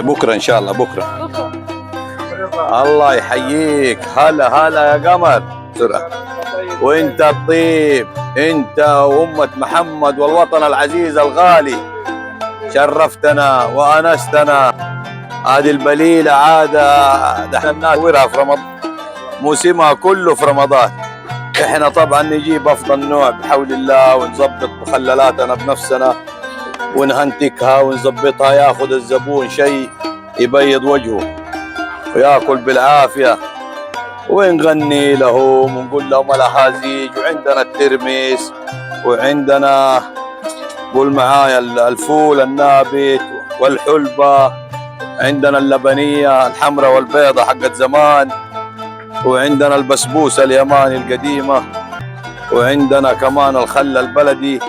بكره ان شاء الله، بكره. الله يحييك. هلا هلا يا قمر. وانت الطيب، انت وامة محمد والوطن العزيز الغالي، شرفتنا وانستنا. هذه البليله عاده ده احنا الناس ورها في رمضان، موسمها كله في رمضان. احنا طبعا نجيب افضل نوع بحول الله ونظبط مخللاتنا بنفسنا ونهنتكها ونظبطها، ياخذ الزبون شيء يبيض وجهه وياكل بالعافيه، ونغني لهم ونقول لهم الاهازيج. وعندنا الترمس، وعندنا قول معايا الفول النابت والحلبه، عندنا اللبنيه الحمراء والبيضة حقت زمان، وعندنا البسبوسه اليماني القديمه، وعندنا كمان الخل البلدي،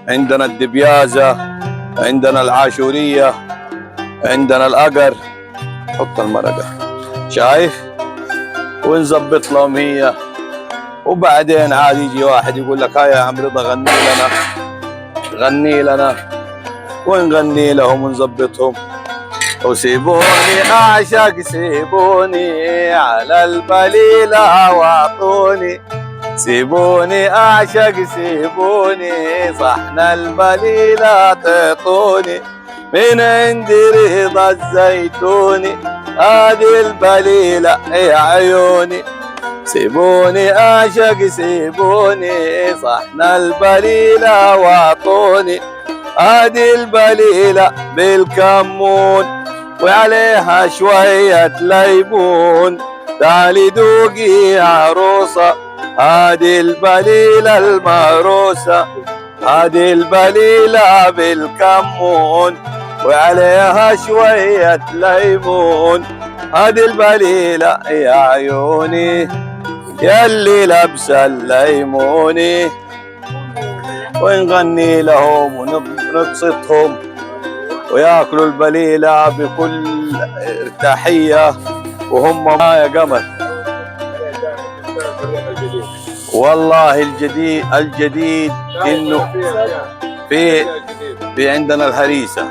عندنا الدبيازه، عندنا العاشوريه، عندنا الاقر. حط المرقه، شايف؟ ونظبط لهم هي. وبعدين عادي يجي واحد يقول لك هيا يا عم رضا غني لنا، غني لنا، ونغني لهم ونظبطهم. وسيبوني اعشق، سيبوني على البليله واعطوني، سيبوني اعشق، سيبوني صحن البليله تعطوني، من عند رضا الزيتوني هذه البليله يا عيوني. سيبوني اعشق، سيبوني صحن البليله واعطوني، هذه البليله بالكمون وعليها شويه ليمون، تعالي دوقي يا عروسه هذه البليله المهروسه، هذه البليله بالكمون وعليها شويه ليمون، هذه البليله يا عيوني يلي لابسه الليموني. ونغني لهم ونبسطهم وياكلوا البليله بكل ارتاحيه وهم معايا قمر. والله الجديد انه في عندنا الهريسه،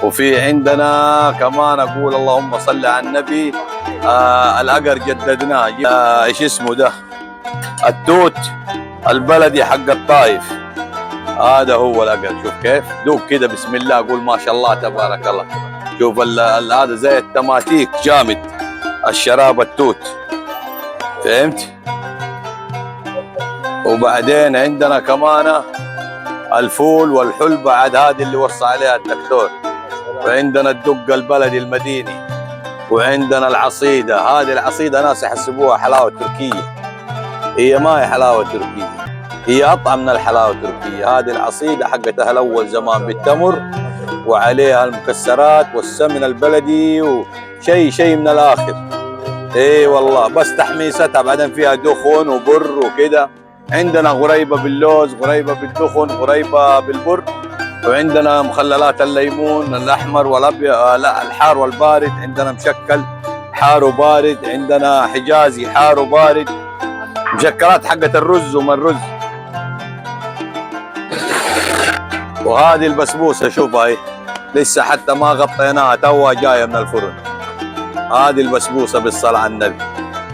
وفي عندنا كمان اقول اللهم صل على النبي الاقر جددناه. ايش اسمه ده؟ التوت البلدي حق الطايف، هذا هو الاقر. شوف كيف دوق كده، بسم الله، اقول ما شاء الله تبارك الله. شوف هذا زي التماتيك جامد، الشراب التوت، فهمت؟ وبعدين عندنا كمان الفول والحلبة، عاد هذه اللي وصى عليها الدكتور. وعندنا الدق البلدي المديني، وعندنا العصيدة. هذه العصيدة ناس يحسبوها حلاوة تركية، هي ما هي حلاوة تركية، هي أطعم من الحلاوة التركية. هذه العصيدة حقتها الأول زمان بالتمر وعليها المكسرات والسمن البلدي وشيء من الآخر. إيه والله، بس تحميستها بعدين فيها دخن وبر وكده. عندنا غريبة باللوز، غريبة بالدخن، غريبة بالبر. وعندنا مخللات الليمون الأحمر والأبيض، لا الحار والبارد. عندنا مشكل حار وبارد، عندنا حجازي حار وبارد، مشكلات حقت الرز وما الرز. وهذه البسبوسة شوفها هي لسه حتى ما غطيناها، توها جاية من الفرن. هذه البسبوسة بالصلاة على النبي.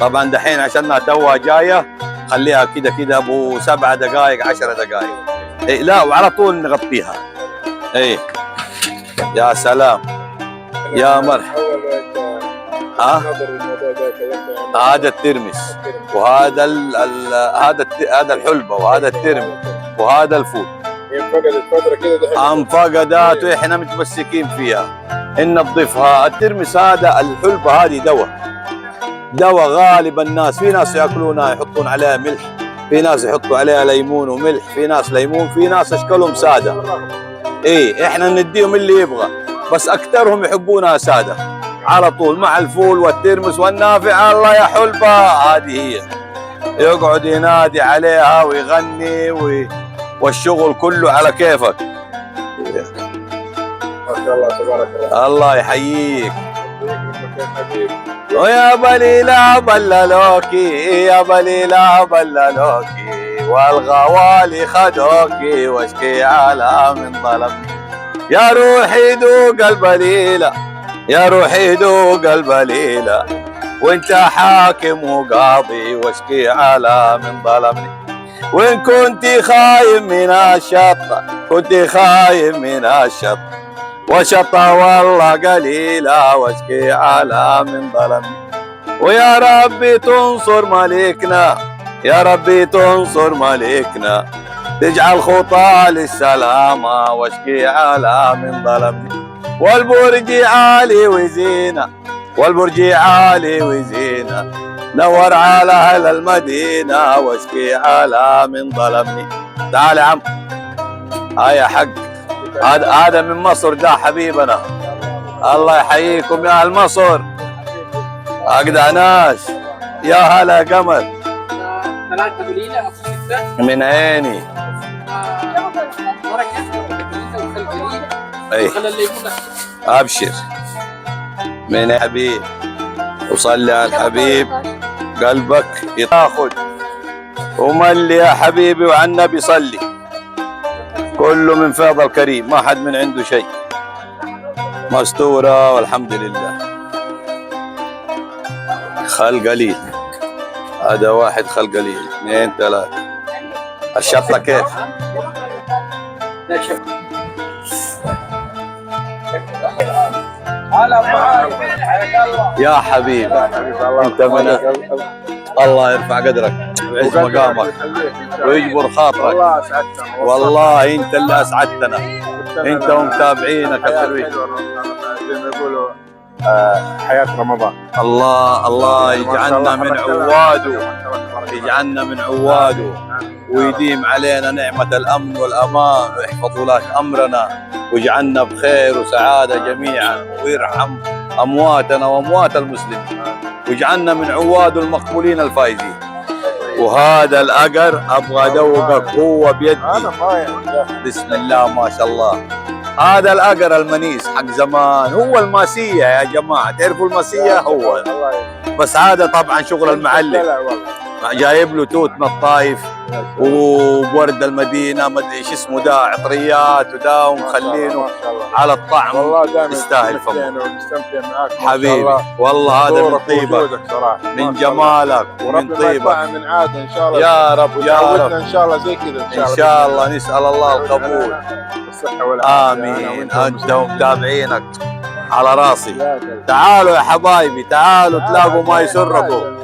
طبعا دحين عشانها توها جاية خليها كده ابو 7 دقائق 10 دقائق. إيه لا، وعلى طول نغطيها. ايه يا سلام يا مرحبا. هذا الترمس، وهذا هذا الحلبة، وهذا الترمس، وهذا الفول. انفقدت فترة كده، انفقدت واحنا متمسكين فيها ان نضيفها. الترمس هذا، الحلبة هذه دواء غالبا الناس، في ناس ياكلونها يحطون عليها ملح، في ناس يحطوا عليها ليمون وملح، في ناس ليمون، في ناس اشكالهم ساده. ايه احنا نديهم اللي يبغى، بس اكثرهم يحبونها ساده على طول مع الفول والترمس والنافع. الله يا حلبة، هذه هي. يقعد ينادي عليها ويغني والشغل كله على كيفك. ما شاء الله تبارك الله. الله يحييك. ويا بليلة بللوكي يا بليلة بللوكي والغوالي خدوكي واشكي على من ظلمني. يا روحي دوق البليلة يا روحي دوق البليلة وانت حاكم وقاضي واشكي على من ظلمني. وان كنت خايم من الشطة كنت خايم من الشطة وشطة والله قليلة واشكي على من ظلمني. ويا ربي تنصر ملكنا يا ربي تنصر ملكنا تجعل خطى للسلامة واشكي على من ظلمني. والبرج عالي وزينة والبرج عالي وزينة نور على اهل المدينة واشكي على من ظلمني. تعال يا عم. يا حق هذا من مصر ده حبيبنا. الله يحييكم يا اهل مصر اجدع ناس. يا هلا قمر. من عيني. اي ابشر من حبيب وصلي على الحبيب قلبك ياخذ وملي يا حبيبي وعلى النبي صلي. كله من فيض الكريم ما حد من عنده شيء. مستورة والحمد لله. خل قليل هذا واحد خل قليل 2 3. الشطة كيف؟ يا حبيبي انت من الله يرفع قدرك ويعز مقامك ويجبر خاطرك. والله انت اللي اسعدتنا انت ومتابعينك الحلوين. زي ما يقولوا حياة رمضان. الله يجعلنا من عواده يجعلنا من عواده ويديم علينا نعمة الأمن والأمان ويحفظ لك أمرنا ويجعلنا بخير وسعادة جميعا ويرحم أمواتنا وأموات المسلمين ويجعلنا من عواده المقبولين الفائزين. وهذا الأقر أبغى أدوقك هو بيدي. بسم الله ما شاء الله. هذا الأقر المنيس حق زمان هو الماسية يا جماعة. تعرفوا الماسية هو بس هذا طبعا شغل المعلم جايب له توت من الطايف وورد المدينه ما ادري ايش اسمه ده عطريات وده ومخلينه على الطعم. والله يستاهل فمه ونستمتع معاك حبيبي. والله هذا من طيبك من جمالك ومن طيبك من عاده ان شاء الله. يا رب يا رب ان شاء الله زي كذا ان شاء الله. نسال الله القبول. الصحه والعافيه. امين. انت ومتابعينك على راسي. تعالوا يا حبايبي تعالوا تلاقوا ما يسركم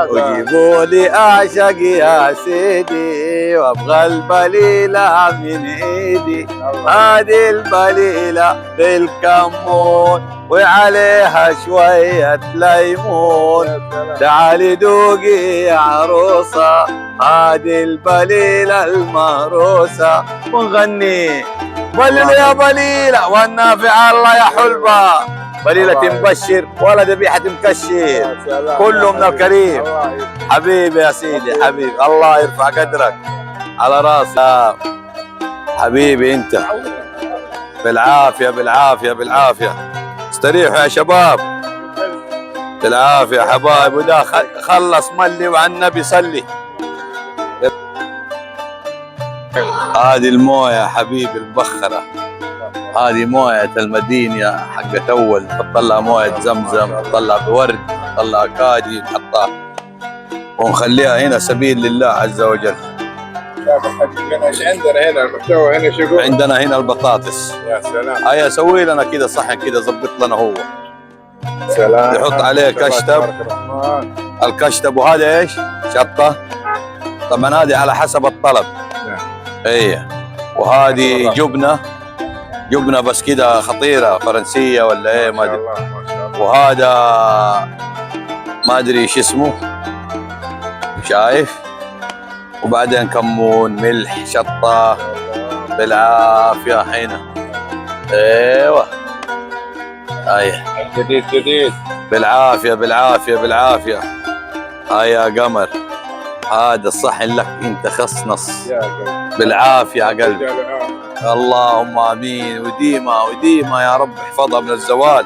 وجيبوا لي اعشق يا سيدي وابغى البليله من ايدي. هذه البليله بالكمون وعليها شويه ليمون. تعالي دوقي يا عروسه هذه البليله المهروسه ونغني بلل يا بليله والنافع الله يا حلبه. بليله مبشر ولا ذبيحه مكشر كله من الكريم. حبيبي يا سيدي حبيبي الله يرفع قدرك على راسي حبيبي. انت بالعافيه بالعافيه بالعافيه. استريحوا يا شباب بالعافيه يا حبايب. وده خلص ملي وعلى النبي صلي. هذه المويه يا حبيبي المبخره. هذه مويه المدينه حقت اول. تطلع مويه زمزم تطلع بورد تطلع كادي نحطها ونخليها هنا سبيل لله عز وجل. ايش عندنا هنا المحتوى هنا شو؟ عندنا هنا البطاطس. يا سلام. هيا سوي لنا كذا صحن كذا ظبط لنا هو. سلام. يحط عليه كشتب. الكشتب. وهذا ايش؟ شطه. طبعا هذه على حسب الطلب. ايه. وهذه جبنه بس كده خطيره فرنسيه ولا ايه ما ادري. وهذا ما ادري ايش اسمه شايف. وبعدين كمون ملح شطه بالعافيه هنا. ايوه هيا جديد بالعافيه بالعافيه بالعافيه. هيا يا قمر هذا الصحن لك انت خصنص بالعافيه يا قلبي. اللهم امين، وديما وديما يا رب احفظها من الزوال.